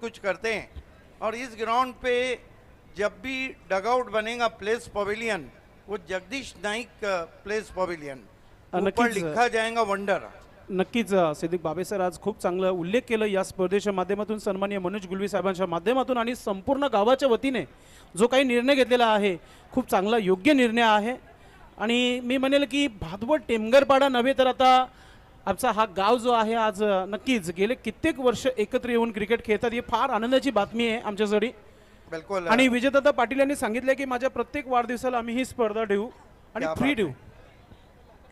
कुछ करते हैं। और इस ग्राउंड पे जब भी डगआउट बनेगा प्लेस पवेलियन, वो जगदीश नाईक प्लेस पवेलियन, ऊपर नक्कीच लिखा जाएगा वंडर। नक्कीच सिद्दीक बाबे सर आज खूप चांगला उल्लेख केलं या स्पर्धेच्या माध्यमातून सन्माननीय मनोज गुलवी साहेबांच्या माध्यमातून आणि संपूर्ण गावाच्या वतीने जो काही निर्णय घेतलेला आहे खूप चांगला योग्य निर्णय आहे। आणि मी म्हणेल की भादवड टेमगरपाडा नव्हे तर आता आमचा हा गाव जो आहे आज नक्कीच गेले कित्येक वर्ष एकत्र येऊन क्रिकेट खेळतात, ही फार आनंदाची बातमी आहे आमच्यासाठी। बिल्कुल। आणि विजेता पाटील यांनी सांगितले की माझ्या प्रत्येक वाढदिवसाला आम्ही ही स्पर्धा देऊ आणि फ्री देऊ।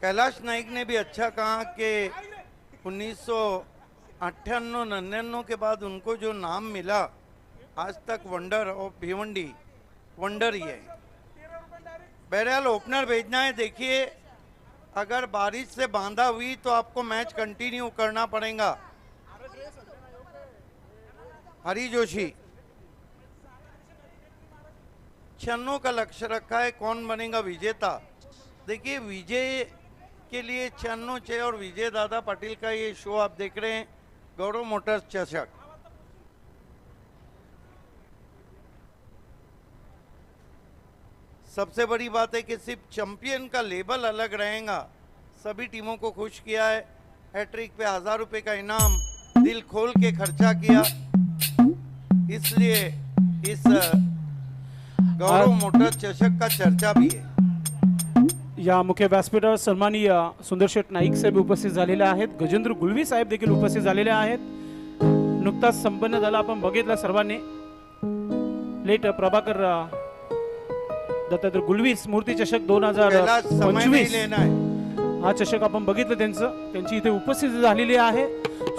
कैलाश नाइक ने भी अच्छा कहा कि 1998-99 के बाद उनको जो नाम मिला आज तक वंडर और भिवंडी वंडर ही है। बहरहाल ओपनर भेजना है। देखिए अगर बारिश से बांधा हुई तो आपको मैच कंटिन्यू करना पड़ेगा। हरी जोशी छन्नों का लक्ष्य रखा है, कौन बनेगा विजेता। देखिए विजय के लिए छन्नों चाहिए और विजय दादा पाटिल का ये शो आप देख रहे हैं, गौरव मोटर्स चषक। सबसे बड़ी बात है कि सिर्फ चैंपियन का लेबल अलग रहेगा। सभी टीमों को खुश किया है। हैट्रिक पे 1000 रुपए का इनाम दिल खोल के खर्चा किया, इसलिए इस गौरव मोटर्स चषक का चर्चा भी है। या मुख्य व्यासपीठावर सन्माननीय सुंदरशेठ नाईक साहेब उपस्थित झालेले आहेत, गजेंद्र गुलवी साहेब देखील उपस्थित झालेले आहेत। नुकताच संपन्न झाला, आपण बघितलं सर्वांनी। लेट प्रभाकर दत्तात्रय गुलवी स्मृती चषक 2025 हा चषक आपण बघितलं, त्यांची इथे उपस्थिती झालेली आहे।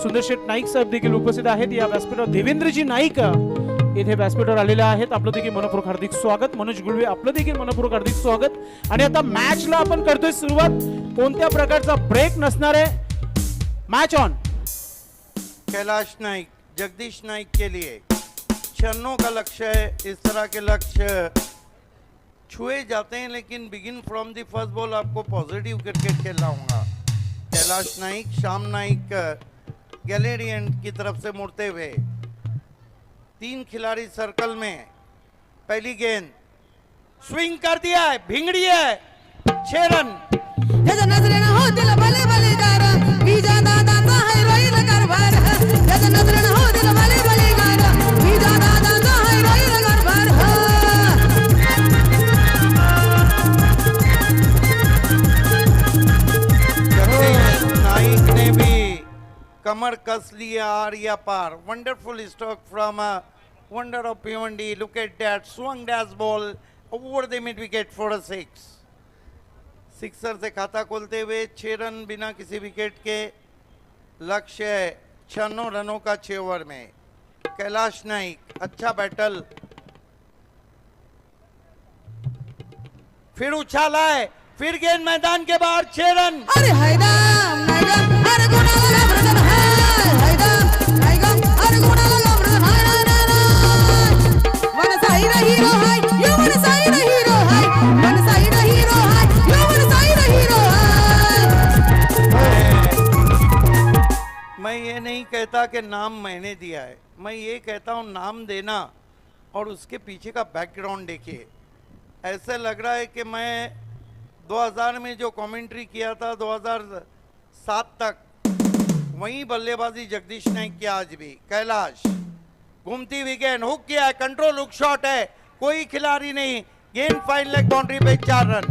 सुंदरशेठ नाईक साहेब देखील उपस्थित आहेत या व्यासपीठावर। देवेंद्रजी नाईक इथे व्यासपीठावर आलेले आहेत, आपलं देखील मनपूर्वक हार्दिक स्वागत। मनोज गुलवे आपलं देखील मनपूर्वक हार्दिक स्वागत। आणि आता मॅचला आपण करतोय सुरुवात, कोणत्या प्रकारचा ब्रेक नसणार आहे। Match on. कैलाश नाइक जगदीश नाइक के लिए छन्नों का लक्ष्य है। इस तरह के लक्ष्य छुए जाते हैं, लेकिन begin from the first ball आपको पॉजिटिव क्रिकेट खेलना होगा। कैलाश नाइक श्याम नाइक गैलरी एंड की तरफ से मुड़ते हुए 3 खिलाड़ी सर्कल में। पहली गेंद स्विंग कर दिया है, भिंगड़ी है, 6 रन। नाइक ने भी कमर कस लिया आरिया पार। Wonderful stroke from wonder of Bhiwandi. Look at that, swung dash ball over the mid wicket for a 6। Sixer से खाता खोलते हुए 6 रन बिना किसी विकेट के। लक्ष्य है 96 रनों का 6 ओवर में। कैलाश नाइक अच्छा बैटल, फिर उछाला है, फिर गेंद मैदान के बाहर, 6 रन। अरे हैदम नाइगम अरे गुणाला ब्रदर है हैदम नाइगम अरे गुणाला ब्रदर है वन साइड हीरो है यू वन साइड हीरो है वन साइड हीरो है यू वन साइड हीरो है। मैं ये नहीं कहता कि नाम मैंने दिया है, मैं ये कहता हूँ नाम देना और उसके पीछे का बैकग्राउंड देखिए। ऐसे लग रहा है कि मैं 2000 में जो कमेंट्री किया था 2007 तक, वही बल्लेबाजी जगदीश नाइक की आज भी। कैलाश घूमती हुई गेंद, हुक किया है, कंट्रोल हुक शॉट है, कोई खिलाड़ी नहीं, गेंद फाइन लेग बाउंड्री पे, 4 रन।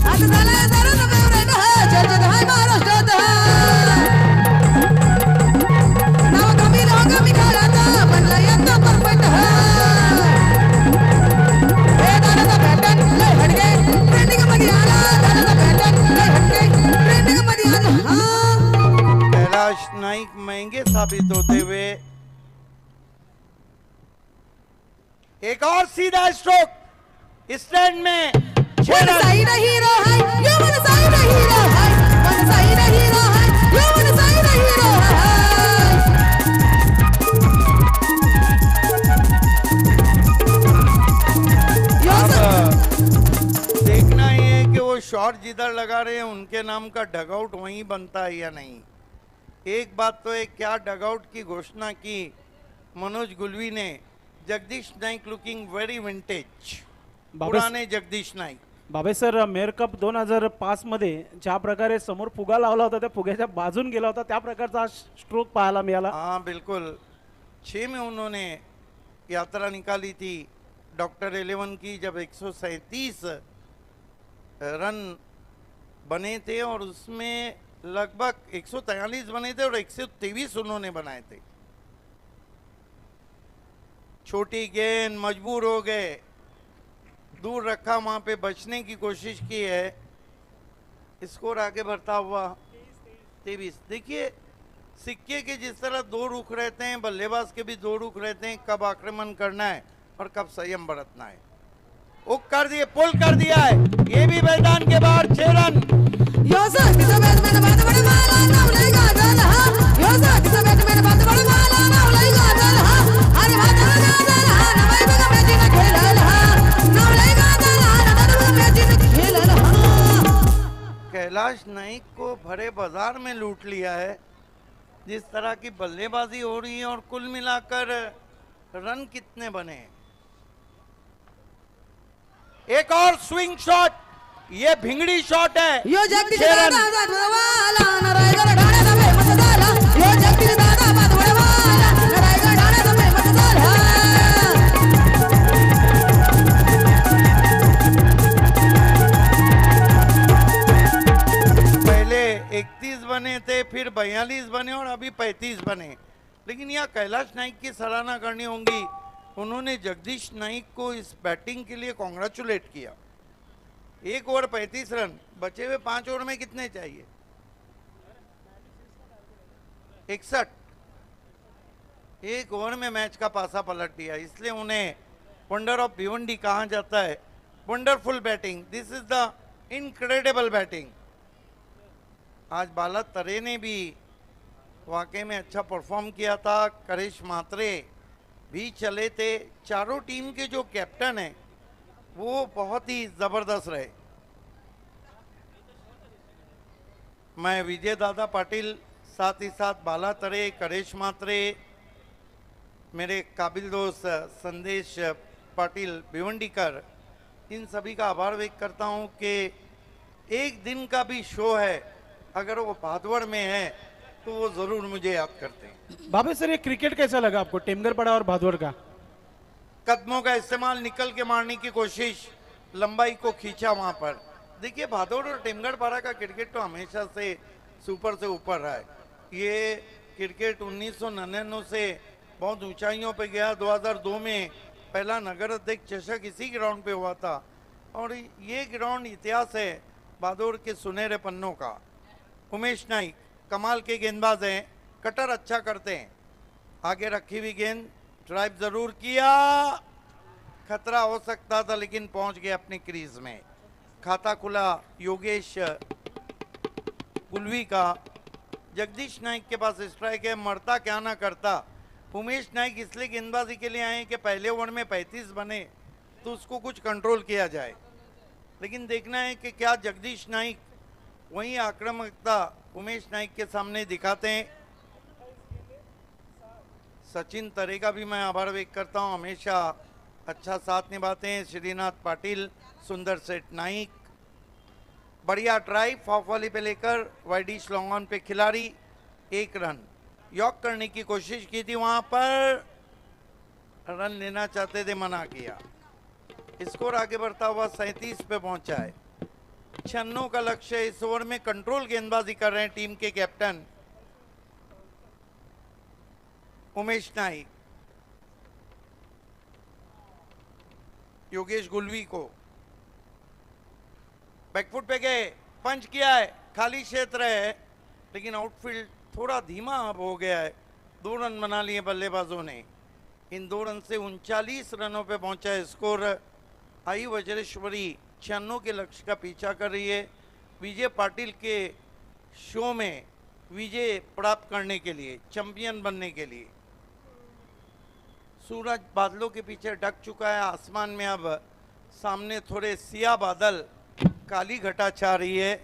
आता झाला जरा फेवरेट है चर्चेत है महाराष्ट्रात है नाव कमी लोक मी घालत बनला यंदा परफेक्ट है। कैलाश नाइक महंगे साबित होते हुए एक और सीधा स्ट्रोक स्टैंड में, 6 रन। साइड हीरो है यू वन साइड हीरो है वन साइड हीरो है यू वन साइड हीरो है। देखना ही है कि वो शॉट जिधर लगा रहे हैं उनके नाम का डगआउट वहीं बनता है या नहीं। एक बात तो है, क्या डगआउट की घोषणा की मनोज गुलवी ने। Jagdish Naik looking very vintage, पुराने जगदीश नाईक। बाबे सर, मेयर कप 2005 मध्ये ज्या प्रकारे समोर फुगा लावला होता त्या फुग्याच्या बाजून गेला होता त्या प्रकारचा स्ट्रोक पाहायला मिळाला। हाँ बिल्कुल, 6 में उन्होंने यात्रा निकाली थी डॉक्टर 11 की, जब 137 रन बने थे और उसमें लगभग 143 बने थे और 123 उन्होंने बनाए थे। छोटी गेंद, मजबूर हो गए, दूर रखा, वहां पे बचने की कोशिश की है। स्कोर आगे बढ़ता हुआ 23। देखिए सिक्के के जिस तरह दो रुख रहते हैं, बल्लेबाज के भी दो रुख रहते हैं, कब आक्रमण करना है और कब संयम बरतना है। वो कर दिए, पुल कर दिया है, ये भी मैदान के बाहर 6 रन। योसा बैट्समैन बात बड़े माला नावलाई गाजल हा, योसा बैट्समैन बात बड़े माला नावलाई गाजल हा, अरे बात गाजल हा, नवाई बगा मैच न खेलल हा, नावलाई गाजल हा, नवाई मैच न खेलल हा। कैलाश नाइक को भरे बाजार में लूट लिया है। जिस तरह की बल्लेबाजी हो रही है और कुल मिलाकर रन कितने बने। एक और स्विंग शॉट, ये भिंगड़ी शॉट है। यो जगदीश 6 रन। दादा वाला नरायगढ़ ढाणे दबे मत डाला, यो जगदीश दादा बात बड़े वाला नरायगढ़ ढाणे दबे मत डाला। पहले 31 बने थे, फिर 42 बने और अभी 35 बने। लेकिन यहाँ कैलाश नाइक की सराहना करनी होगी, उन्होंने जगदीश नाइक को इस बैटिंग के लिए कॉन्ग्रेचुलेट किया। 1 ओवर 35 रन, बचे हुए 5 ओवर में कितने चाहिए? 61। 1 ओवर में मैच का पासा पलट दिया, इसलिए उन्हें वंडर ऑफ भिवंडी कहा जाता है। Wonderful batting, this is the incredible batting. आज बाला तरे ने भी वाकई में अच्छा परफॉर्म किया था, करिश मात्रे भी चले थे। चारों टीम के जो कैप्टन हैं वो बहुत ही जबरदस्त रहे। मैं विजय दादा पाटिल, साथ ही साथ बाला तरे, करिश मात्रे, मेरे काबिल दोस्त संदेश पाटिल भिवंडीकर, इन सभी का आभार व्यक्त करता हूं कि एक दिन का भी शो है, अगर वो भादवड़ में है तो वो जरूर मुझे याद करते हैं। बाबे सर, ये क्रिकेट कैसा लगा आपको, टेमगरपड़ा और भादवड़ का? कदमों का इस्तेमाल, निकल के मारने की कोशिश, लंबाई को खींचा वहां पर। देखिए भादौड़ और टेमगढ़पारा का क्रिकेट तो हमेशा से सुपर से ऊपर रहा है। ये क्रिकेट 1999 से बहुत ऊंचाइयों पे गया। 2002 में पहला नगर अध्यक्ष चषक इसी ग्राउंड पे हुआ था और ये ग्राउंड इतिहास है भादौड़ के सुनहरे पन्नों का। उमेश नाइक कमाल के गेंदबाज हैं, कटर अच्छा करते हैं। आगे रखी हुई गेंद, ड्राइव जरूर किया, खतरा हो सकता था लेकिन पहुंच गए अपनी क्रीज में। खाता खुला योगेश गुलवी का। जगदीश नाइक के पास स्ट्राइक है, मरता क्या ना करता। उमेश नाइक इसलिए गेंदबाजी के लिए आए कि पहले ओवर में 35 बने तो उसको कुछ कंट्रोल किया जाए, लेकिन देखना है कि क्या जगदीश नाइक वही आक्रामकता उमेश नाइक के सामने दिखाते हैं। सचिन तरे का भी मैं आभार व्यक्त करता हूं, हमेशा अच्छा साथ निभाते हैं। श्रीनाथ पाटिल, सुंदर सेठ नाइक, बढ़िया ड्राइव ऑफ वाली पे लेकर वाइडिश लॉन्ग ऑन पे खिलाड़ी 1 रन। यॉक करने की कोशिश की थी, वहां पर रन लेना चाहते थे, मना किया। स्कोर आगे बढ़ता हुआ 37 पे पहुंचा है। 96 का लक्ष्य। इस ओवर में कंट्रोल गेंदबाजी कर रहे हैं टीम के कैप्टन उमेश नाइक। योगेश गुलवी को बैकफुट पे गए, पंच किया है, खाली क्षेत्र है लेकिन आउटफील्ड थोड़ा धीमा अब हो गया है। 2 रन बना लिए बल्लेबाजों ने। इन 2 रन से 39 रनों पे पहुंचा है स्कोर। आई वज्रेश्वरी 96 के लक्ष्य का पीछा कर रही है। विजय पाटिल के शो में विजय प्राप्त करने के लिए, चैंपियन बनने के लिए। सूरज बादलों के पीछे ढक चुका है, आसमान में अब सामने थोड़े सिया बादल, काली घटा छा रही है।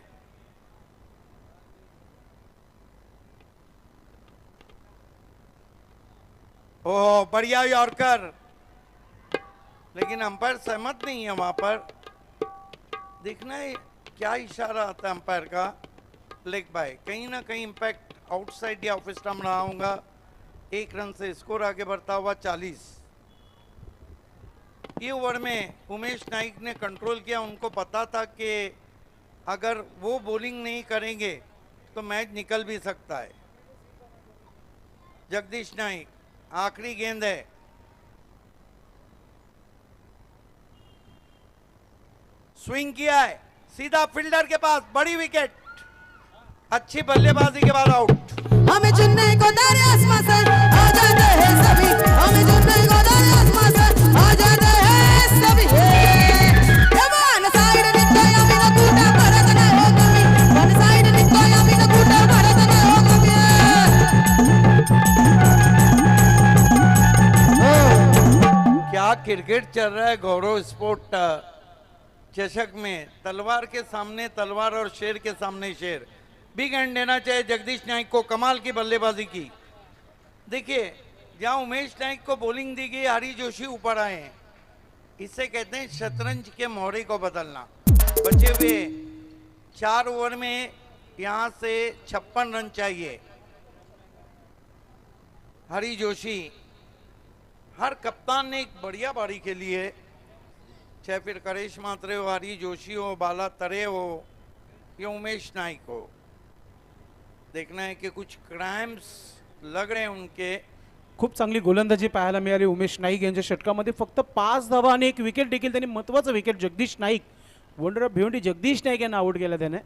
ओह बढ़िया यॉर्कर, लेकिन अंपायर सहमत नहीं है वहां पर। देखना है क्या इशारा आता है अंपायर का। लेग बाय, कहीं ना कहीं इंपैक्ट आउटसाइड या ऑफ स्टंप रहा होगा। 1 रन से स्कोर आगे बढ़ता हुआ 40। ये ओवर में उमेश नाइक ने कंट्रोल किया। उनको पता था कि अगर वो बॉलिंग नहीं करेंगे तो मैच निकल भी सकता है। जगदीश नाइक, आखिरी गेंद है। स्विंग किया है सीधा फील्डर के पास, बड़ी विकेट। अच्छी बल्लेबाजी के बाद आउट। हमें चुनने को तारे आसमां से आ जाते हैं सभी, हमें चुनने को तारे आसमां से आ जाते हैं सभी। वन साइड नित्तो यामी न कूटा भरत न हो कभी, वन साइड नित्तो यामी न कूटा भरत न हो कभी। क्या क्रिकेट चल रहा है गौरव स्पोर्ट चषक में। तलवार के सामने तलवार और शेर के सामने शेर। बिग हैंड देना चाहिए जगदीश नाइक को, कमाल की बल्लेबाजी की। देखिए जहां उमेश नाइक को बॉलिंग दी गई, हरी जोशी ऊपर आए हैं। इसे कहते हैं शतरंज के मोहरे को बदलना। बचे हुए 4 ओवर में यहां से 56 रन चाहिए। हरी जोशी, हर कप्तान ने एक बढ़िया बारी के लिए, चाहे फिर करेश मात्रे हो, हरी जोशी हो, बाला तरे हो या उमेश नाइक हो, देखना है कि कुछ क्राइम्स लग रहे हैं उनके। खूप चांगली गोलंदाजी पाहायला मिळाली उमेश नाईक यांच्या षटकामध्ये। फक्त 5 धावा आणि 1 विकेट देखील त्यांनी, महत्त्वाचं wicket Jagdish Naik, wonder of Bhiwandi Jagdish Naik यांना आउट केला त्याने।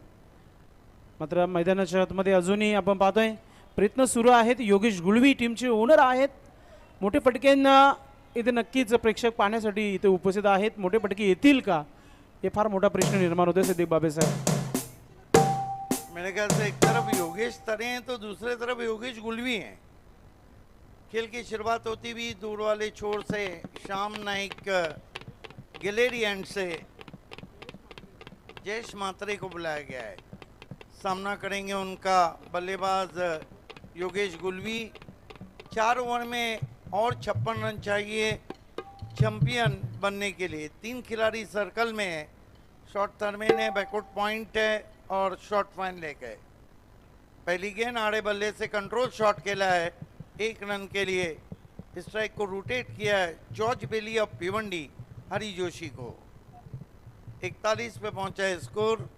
मात्र मैदानाच्या आतमध्ये अजूनही आपण पाहतोय प्रयत्न सुरू आहेत। योगेश गुळवी टीमचे ओनर आहेत। मोठे फटक्यांना इथे नक्कीच प्रेक्षक पाहण्यासाठी इथे उपस्थित आहेत। मोठे फटके येतील का, हे फार मोठा प्रश्न निर्माण होते सिद्दीक बाबे साहेब। मेरे ख्याल से एक तरफ योगेश तरे हैं तो दूसरे तरफ योगेश गुलवी हैं। खेल की शुरुआत होती हुई दूर वाले छोर से श्याम नाइक गैलेरी एंड से जयेश मात्रे को बुलाया गया है। सामना करेंगे उनका बल्लेबाज योगेश गुलवी। 4 ओवर में और 56 रन चाहिए चैंपियन बनने के लिए। 3 खिलाड़ी सर्कल में है। शॉर्ट थर्मेन है, बैकवर्ड पॉइंट है और शॉर्ट फाइन लेग है। पहली गेंद आड़े बल्ले से कंट्रोल शॉट खेला है 1 रन के लिए। स्ट्राइक को रोटेट किया है जॉर्ज बेली ऑफ भिवंडी हरी जोशी को। 41 पे पहुंचा है स्कोर।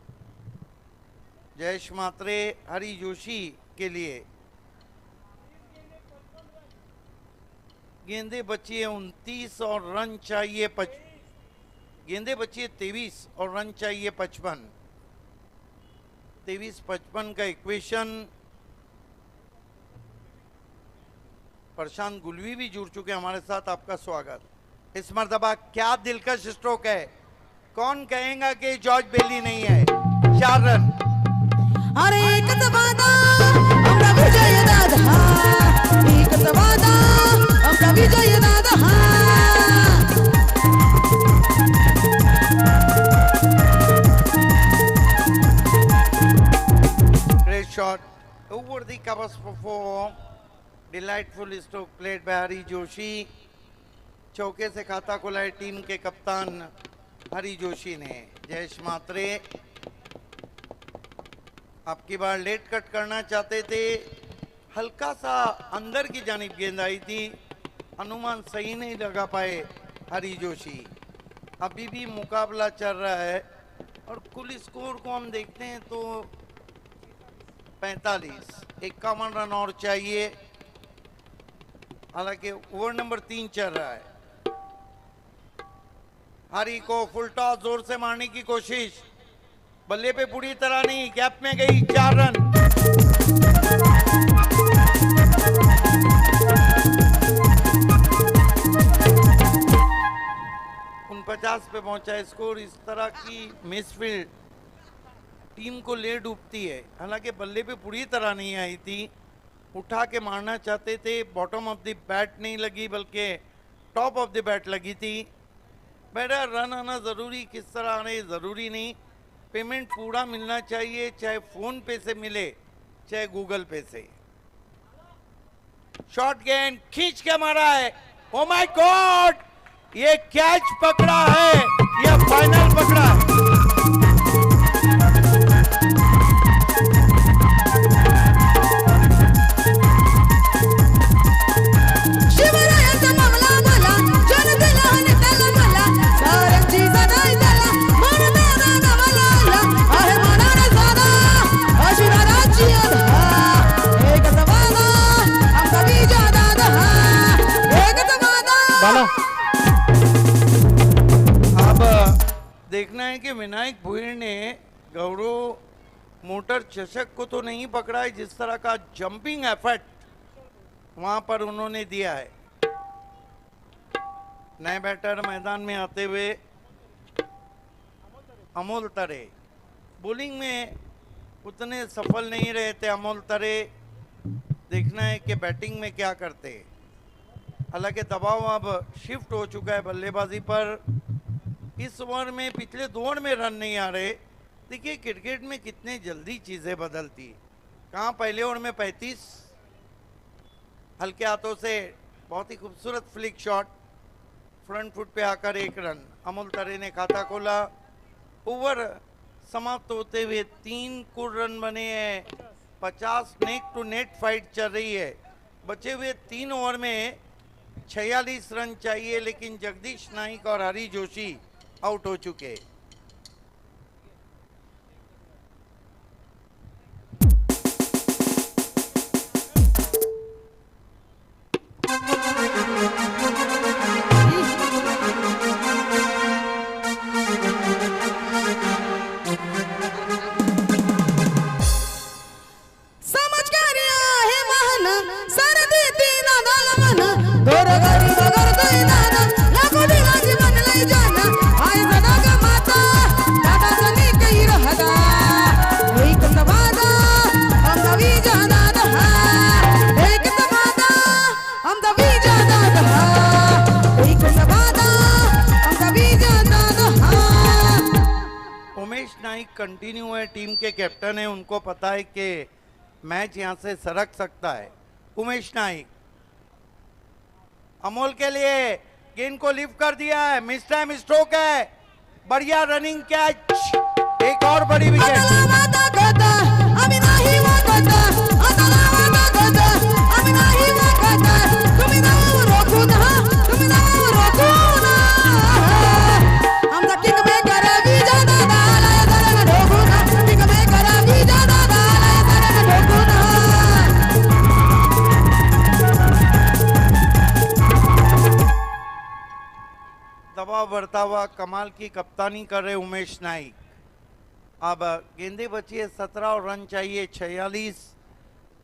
जयेश मात्रे हरी जोशी के लिए। गेंदे बची है 29 और रन चाहिए गेंदे बची है 23 और रन चाहिए 55। 23-55 का इक्वेशन। प्रशांत गुलवी भी जुड़ चुके हैं हमारे साथ, आपका स्वागत। इस मर्तबा क्या दिलकश स्ट्रोक है। कौन कहेगा कि जॉर्ज बेली नहीं है। 4 रन। अरे एकच वादा आमचा विजय दादा, एकच वादा आमचा विजय दादा। Great shot over the covers for 4. Delightful stroke played by हरी जोशी। चौके से खाता खुलाए टीम के कप्तान हरी जोशी ने। जयेश मात्रे आपकी बार लेट कट करना चाहते थे, हल्का सा अंदर की जानिब गेंद आई थी, अनुमान सही नहीं लगा पाए हरी जोशी। अभी भी मुकाबला चल रहा है और कुल स्कोर को हम देखते हैं तो 45। 51 रन और चाहिए। हालांकि ओवर नंबर 3 चल रहा है। हरी को फुल टॉस जोर से मारने की कोशिश, बल्ले पे पूरी तरह नहीं, गैप में गई। 4 रन। 49 पे पहुंचा स्कोर। इस तरह की मिसफील्ड टीम को ले डूबती है। हालांकि बल्ले पे पूरी तरह नहीं आई थी, उठा के मारना चाहते थे। बॉटम ऑफ द बैट नहीं लगी बल्कि टॉप ऑफ द बैट लगी थी। बेटा रन आना ज़रूरी, किस तरह आने ज़रूरी नहीं। पेमेंट पूरा मिलना चाहिए, चाहे फ़ोन पे से मिले चाहे गूगल पे से। शॉर्ट गेंद खींच के मारा है। ओ माय गॉड, ये कैच पकड़ा है, ये फाइनल पकड़ा है। शिवरायांचा मामला मला जन दिला आणि त्याला मला साऱ्यांची सदाई त्याला मन दादा गावाला आला आहे मनाने साधा आशीर्वादाची आधा एकच वादा आमचा विजय दादा एकच वादा। बाला अब देखना है कि विनायक भुईर ने गौरव मोटर चषक को तो नहीं पकड़ा है, जिस तरह का जंपिंग एफर्ट वहां पर उन्होंने दिया है। नए बैटर मैदान में आते हुए अमोल तरे बॉलिंग में उतने सफल नहीं रहे थे। अमोल तरे देखना है कि बैटिंग में क्या करते हैं। हालांकि दबाव अब शिफ्ट हो चुका है बल्लेबाजी पर। इस ओवर में पिछले 2 ओवर में रन नहीं आ रहे। देखिए क्रिकेट में कितने जल्दी चीजें बदलती। कहाँ पहले ओवर में 35, हल्के हाथों से बहुत ही खूबसूरत फ्लिक शॉट, फ्रंट फुट पे आकर 1 रन। अमोल तरे ने खाता खोला। ओवर समाप्त होते हुए 3 कुल रन बने हैं। 50 नेट टू नेट फाइट चल रही है। बचे हुए 3 ओवर में 46 रन चाहिए, लेकिन जगदीश नाइक और हरी जोशी आउट हो चुके। समाजकारी आहे महान सरदी तीन दल मन दोर गरी बगर दुई दादा लाखो दिला जीवन लई जाना आय सदा का माता दादा सनी कई रहदा एक तवादा हम दवी जाना दहा एक तवादा हम दवी जाना दहा एक तवादा हम दवी जाना दहा। उमेश नाइक कंटिन्यू है, टीम के कैप्टन है, उनको पता है कि मैच यहां से सरक सकता है। उमेश नाइक अमोल के लिए गेंद को लिफ्ट कर दिया है। मिस टाइम स्ट्रोक है, बढ़िया रनिंग कैच, एक और बड़ी विकेट। आम्ही नाही वागत आम्हाला वागत आम्ही नाही वागत तुम्ही नाव रोखू ना तुम्ही नाव रोखू ना आमचा किंग मेकर विजय दादा आलाय जरा ढोकू ना किंग मेकर विजय दादा आलाय जरा ढोकू ना। दबाव बढ़ता हुआ कमाल की कप्तानी कर रहे उमेश नाइक। अब गेंदे बची है 17 और रन चाहिए 46।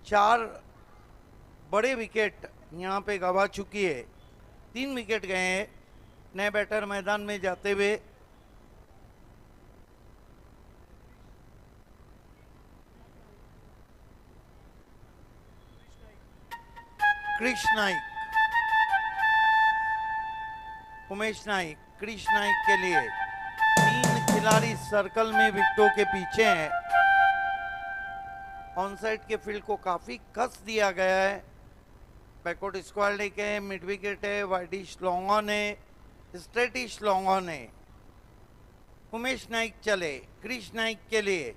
4 बड़े विकेट यहाँ पे गवा चुकी है। 3 विकेट गए हैं। नए बैटर मैदान में जाते हुए क्रिश नाइक। उमेश नाइक, क्रिश नाइक के लिए 3 खिलाड़ी सर्कल में विकेटों के पीछे हैं। ऑन साइड के फील्ड को काफी कस दिया गया है। बैकवर्ड स्क्वायर लेक है, मिड विकेट है, वाइडिश लॉन्ग ऑन है, स्ट्रेटिश लॉन्ग ऑन है। उमेश नाइक चले क्रिश नाइक के लिए।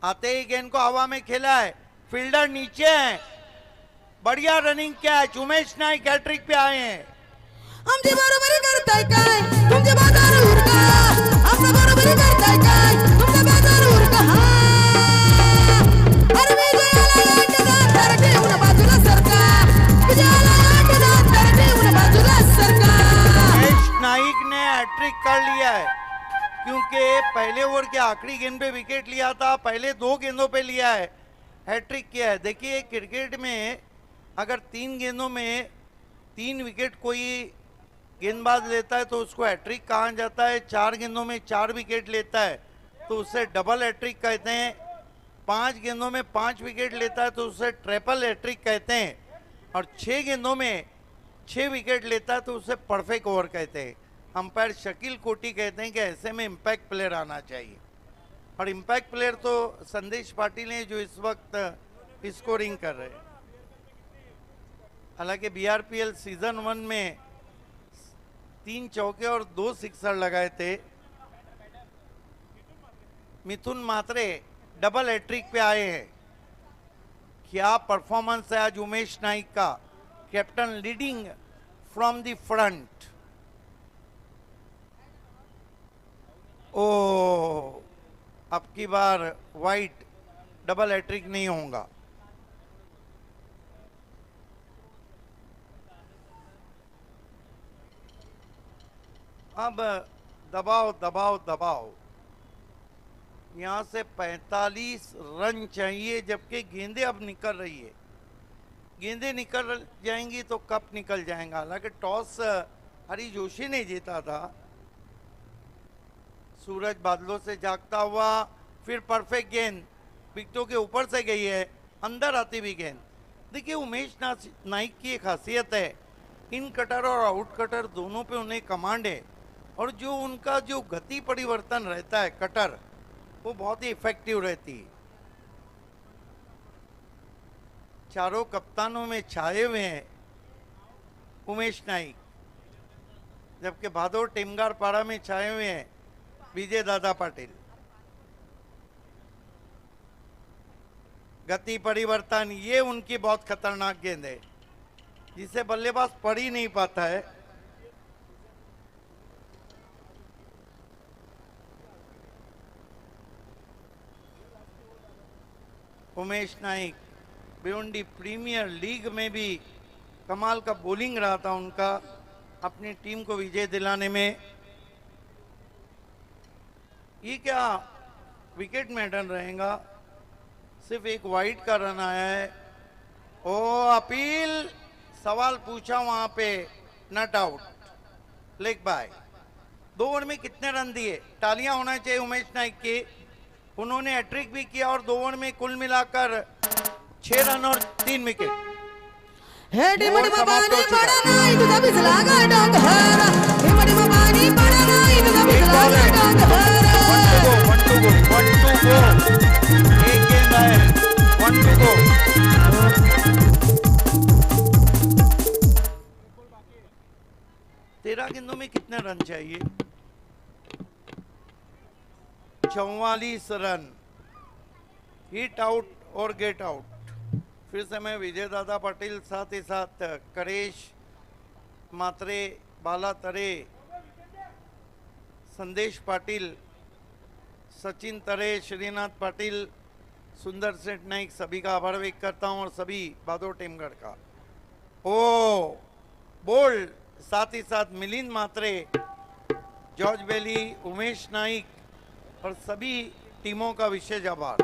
आते ही गेंद को हवा में खेला है, फील्डर नीचे है, बढ़िया running catch. Umesh Naik hat trick पे आए हैं। आमची बरोबरी करताय काय तुमचे बाजार उरका आमचं बरोबरी करताय काय तुमचं बाजार उरका हा अरे विजयाला अंडदान तर ठेवून बाजूला सरका विजयाला अंडदान तर ठेवून बाजूला सरका। उमेश नाइक ने हैट्रिक कर लिया है, क्योंकि पहले ओवर के आखिरी गेंद पे विकेट लिया था, पहले 2 गेंदों पे लिया है, हैट्रिक किया है। देखिए क्रिकेट में अगर 3 गेंदों में 3 विकेट कोई गेंदबाज लेता है तो उसको हैट्रिक कहा जाता है। 4 गेंदों में 4 विकेट लेता है तो उसे डबल हैट्रिक कहते हैं। 5 गेंदों में 5 विकेट लेता है तो उसे ट्रिपल हैट्रिक कहते हैं। और 6 गेंदों में 6 विकेट लेता है तो उसे परफेक्ट ओवर कहते हैं। अंपायर शकील कोटी कहते हैं कि ऐसे में इम्पैक्ट प्लेयर आना चाहिए, और इम्पैक्ट प्लेयर तो संदेश पाटिल हैं जो इस वक्त स्कोरिंग कर रहे हैं। हालांकि बीआरपीएल सीजन 1 में 3 चौके और 2 सिक्सर लगाए थे। मिथुन मात्रे डबल हैट्रिक पे आए हैं। क्या परफॉर्मेंस है आज उमेश नाइक का, captain leading from the front. ओ अब की बार वाइट डबल हैट्रिक नहीं होगा। अब दबाओ दबाओ दबाओ, यहां से 45 रन चाहिए, जबकि गेंदें अब निकल रही है। गेंदें निकल जाएंगी तो कप निकल जाएगा। हालांकि टॉस हरी जोशी ने जीता था। सूरज बादलों से जागता हुआ, फिर परफेक्ट गेंद विकेटों के ऊपर से गई है, अंदर आती हुई गेंद। देखिए उमेश नाइक की एक खासियत है, इन कटर और आउट कटर दोनों पे उन्हें कमांड है, और जो उनका जो गति परिवर्तन रहता है कटर, वो बहुत ही इफेक्टिव रहती है। चारों कप्तानों में छाए हुए हैं उमेश नाइक, जबकि भादौर टेमगार पाड़ा में छाए हुए हैं विजय दादा पाटिल। गति परिवर्तन, ये उनकी बहुत खतरनाक गेंद है जिसे बल्लेबाज पढ़ ही नहीं पाता है। उमेश नाइक भिवंडी प्रीमियर लीग में भी कमाल का बॉलिंग रहा था उनका, अपनी टीम को विजय दिलाने में। ये क्या विकेट में रन रहेगा, सिर्फ एक वाइड का रन आया है। ओ अपील, सवाल पूछा वहां पे, not out, leg bye. 2 over में कितने रन दिए, तालियां होना चाहिए उमेश नाइक की। उन्होंने हैट्रिक भी किया और 2 ओवर में कुल मिलाकर 6 रन और 3 विकेट। हेडी मडी बाबानी पड़ा नाही तुझा भिजला गा डोंगर, हे मडी बाबानी पड़ा नाही तुझा भिजला गा डोंगर। 1 to go, एक गेंद है, 1 to go। तेरह गेंदों में कितने रन चाहिए, 44 रन। हिट आउट और गेट आउट। फिर से मैं विजय दादा पाटिल, साथ ही साथ करेश मात्रे, बाला तरे, संदेश पाटिल, सचिन तरे, श्रीनाथ पाटिल, सुंदर सेठ नाइक, सभी का आभार व्यक्त करता हूं, और सभी भादौर टेमगढ़ का। ओ बोल्ड, साथ ही साथ मिलिंद मात्रे, जॉर्ज बेली, उमेश नाइक और सभी टीमों का विशेष आभार।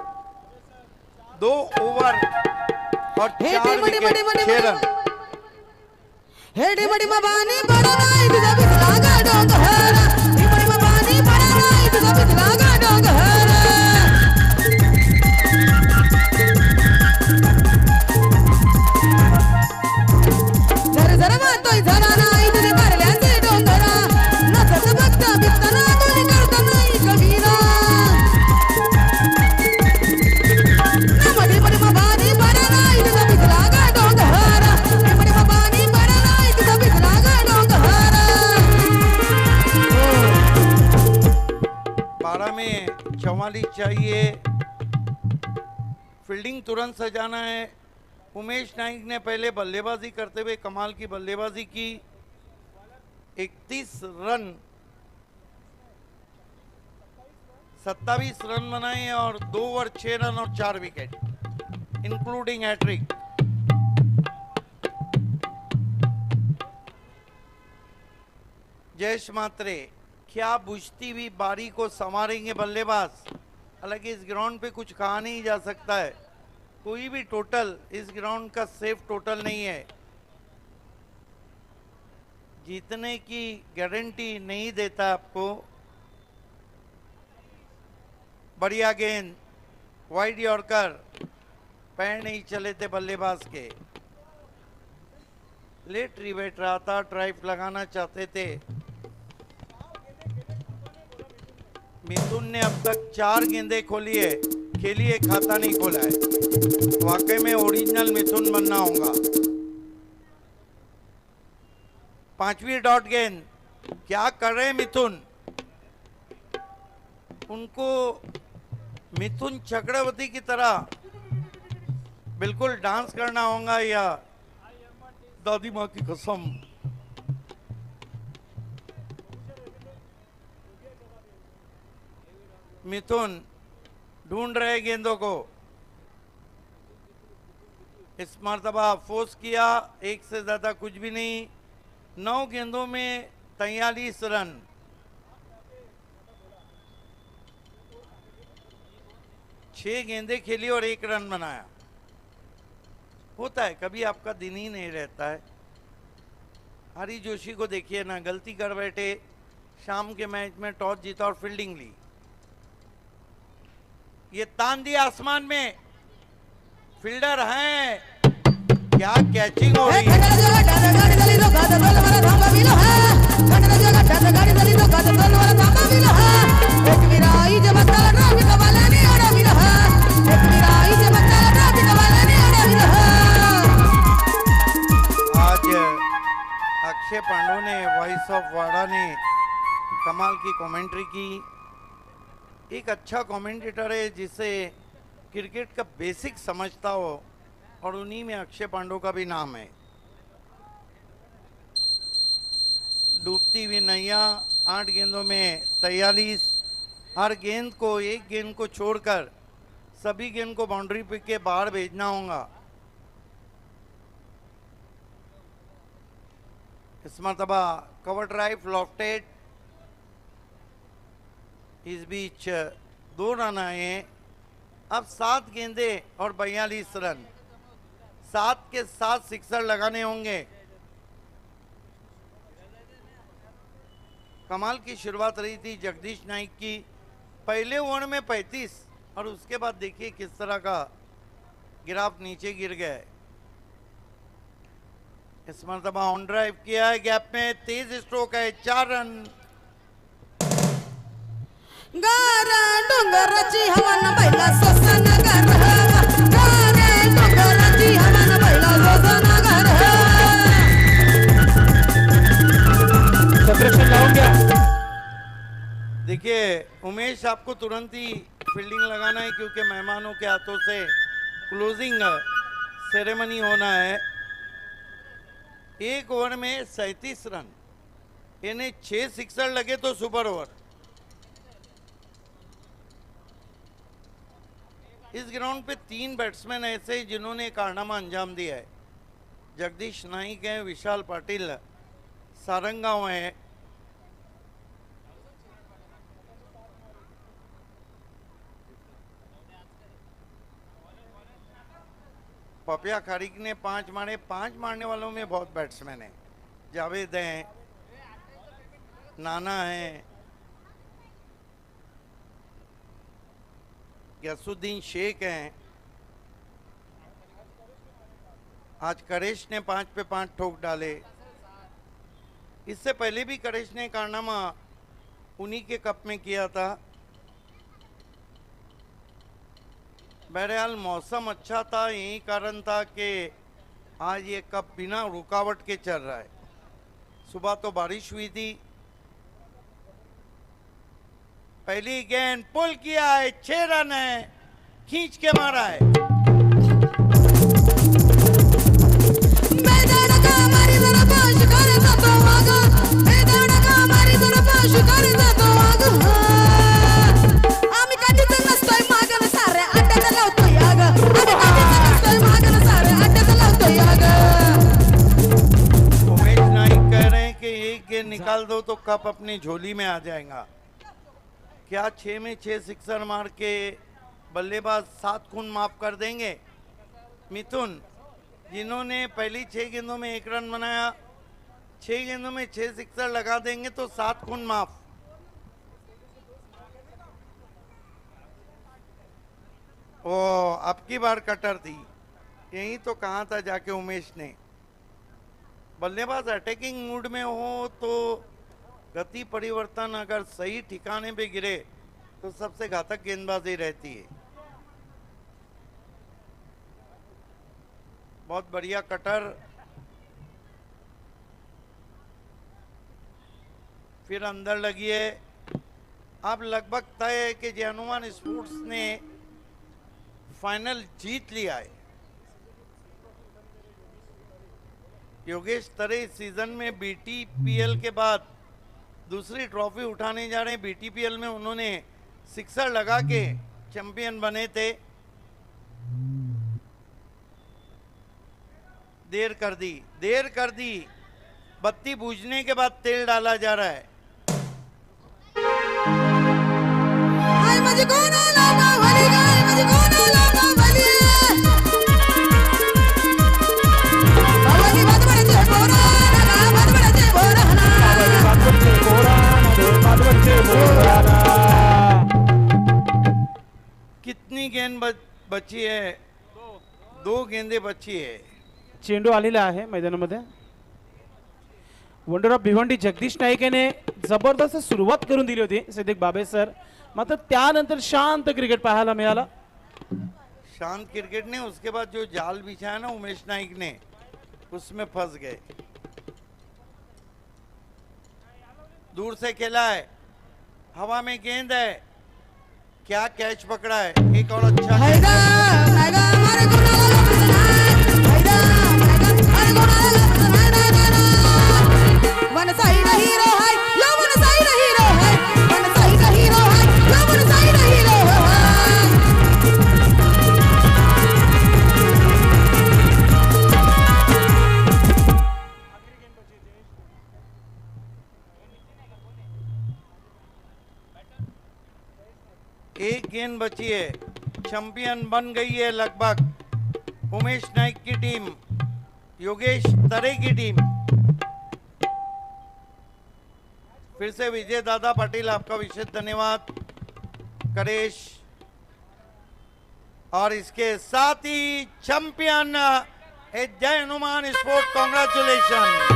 2 ओवर और 4 विकेट, 6 रन। हेडी मडी बाबानी पड़ा नाही तुझा भिजला गा डोंगर, हे मडी बाबानी पड़ा नाही तुझा भिजला गा डोंगर। जर जर वाटतोय जरा नाही तुझे कारल्याचे डोंगरा, नसत बघता बित्तना कोणी करता नाही कबीरा। मडी मडी बाबानी पड़ा नाही तुझा भिजला गा डोंगर, हे मडी बाबानी पड़ा नाही तुझा भिजला गा डोंगर। 12 में 44 चाहिए, फील्डिंग तुरंत सजाना है। उमेश नाइक ने पहले बल्लेबाजी करते हुए कमाल की बल्लेबाजी की, 31 रन, 27 रन बनाए और 2 ओवर 6 रन और 4 विकेट, इंक्लूडिंग हैट्रिक। जयेश मात्रे, क्या बुझती हुई बारी को संवारेंगे बल्लेबाज। हालांकि इस ग्राउंड पे कुछ कहा नहीं जा सकता है, कोई भी टोटल इस ग्राउंड का सेफ टोटल नहीं है, जीतने की गारंटी नहीं देता आपको। बढ़िया गेंद, वाइड यॉर्कर, पैर नहीं चले थे बल्लेबाज के, लेट रिवेट रहा था, ड्राइव लगाना चाहते थे। मिथुन ने अब तक 4 गेंदें खोली है, खेली है, खाता नहीं खोला है। वाकई में ओरिजिनल मिथुन बनना होगा। 5वीं डॉट गेंद, क्या कर रहे हैं मिथुन? उनको मिथुन चक्रवर्ती की तरह बिल्कुल डांस करना होगा या दादी माँ की कसम। मिथुन ढूंढ रहे गेंदों को, इस मर्तबा फोर्स किया, एक से ज्यादा कुछ भी नहीं। 9 गेंदों में 43 रन। छह गेंदें खेली और 1 रन बनाया। होता है, कभी आपका दिन ही नहीं रहता है। हरी जोशी को देखिए ना, गलती कर बैठे, शाम के मैच में टॉस जीता और फील्डिंग ली। ये तान दिया आसमान में, फील्डर हैं, क्या कैचिंग हो रही है। आज अक्षय पांडव ने, वॉइस ऑफ वाड़ा ने कमाल की कमेंट्री की। एक अच्छा कमेंटेटर है जिसे क्रिकेट का बेसिक समझता हो, और उन्हीं में अक्षय पांडव का भी नाम है। डूबती हुई नैया, 8 गेंदों में 43। हर गेंद को, एक गेंद को छोड़कर सभी गेंद को बाउंड्री पे के बाहर भेजना होगा। इस मरतबा कवर ड्राइव लॉफ्टेड, इस बीच 2 रन आए हैं। अब 7 गेंदे और 42 रन, 7 के 7 सिक्सर लगाने होंगे। कमाल की शुरुआत रही थी जगदीश नाइक की, पहले ओवर में 35, और उसके बाद देखिए किस तरह का ग्राफ नीचे गिर गया है। इस मरतबा ऑन ड्राइव किया है, गैप में तेज स्ट्रोक है, 4 रन। गारा डोंगराची हवन बैला सोसन घर, गारा डोंगराची हवन बैला सोसन घर। सबरेशन लावून घ्या। देखिए उमेश, आपको तुरंत ही फील्डिंग लगाना है क्योंकि मेहमानों के हाथों से क्लोजिंग सेरेमनी होना है। 1 ओवर में 37 रन, इन्हें 6 सिक्सर लगे तो सुपर ओवर। इस ग्राउंड पे 3 बैट्समैन ऐसे हैं जिन्होंने कारनामा अंजाम दिया है। जगदीश नाइक हैं, विशाल पाटिल सारंगांव हैं, पपिया खारिक ने 5 मारे। 5 मारने वालों में बहुत बैट्समैन हैं, जावेद हैं, नाना हैं, गैसुद्दीन शेख हैं। आज करेश ने 5 पे 5 ठोक डाले। इससे पहले भी करेश ने कारनामा उन्हीं के कप में किया था। बहरहाल मौसम अच्छा था, यही कारण था कि आज ये कप बिना रुकावट के चल रहा है। सुबह तो बारिश हुई थी। पहली गेंद पुल किया है, 6 रन है, खींच के मारा है। उमेश नाइक कह रहे हैं कि एक गेंद निकाल दो तो कप अपनी झोली में आ जाएगा। क्या 6 में 6 सिक्सर मार के बल्लेबाज 7 खून माफ कर देंगे? मिथुन, जिन्होंने पहली 6 गेंदों में 1 रन बनाया, 6 गेंदों में 6 सिक्सर लगा देंगे तो 7 खून माफ। ओ, अब की बार कटर थी, यही तो कहा था जाके उमेश ने। बल्लेबाज अटैकिंग मूड में हो तो गति परिवर्तन अगर सही ठिकाने पे गिरे तो सबसे घातक गेंदबाजी रहती है। बहुत बढ़िया कटर। फिर अंदर लगी है। अब लगभग तय है कि जय हनुमान स्पोर्ट्स ने फाइनल जीत लिया है। योगेश तरे इस सीजन में बीटीपीएल के बाद दूसरी ट्रॉफी उठाने जा रहे हैं। बीटीपीएल में उन्होंने सिक्सर लगा के चैंपियन बने थे। देर कर दी। बत्ती बूझने के बाद तेल डाला जा रहा है। हाय मुझे कौन लागा भली गाय मुझे कौन लागा भली बाबा की बात बड़े जे बोरा ना बात बड़े जे बोरा ना कितनी गेंद बची है? 2 गेंदे बची है। चेंडू आलेला आहे मैदानामध्ये। वंडर ऑफ भिवंडी जगदीश नाईक याने जबरदस्त सुरुवात करून दिली होती सिद्दीक बाबे सर, मात्र त्यानंतर शांत क्रिकेट पाहायला मिळाला। शांत क्रिकेट ने उसके बाद जो जाल बिछाया ना उमेश नाइक ने, उसमें फंस गए। दूर से खेला है, हवा में गेंद है, क्या कैच पकड़ा है। एक और अच्छा हायदा नागा मारे कोणाला लागत हायदा नागा मारे कोणाला लागत वन साइड हीरो है यो वन साइड हीरो है वन साइड हीरो है यो वन साइड हीरो है। एक गेंद बची है, चैंपियन बन गई है लगभग उमेश नाइक की टीम, योगेश तरे की टीम। फिर से विजय दादा पाटिल, आपका विशेष धन्यवाद। करेश, और इसके साथ ही चैंपियन जय हनुमान स्पोर्ट, कांग्रेचुलेशन।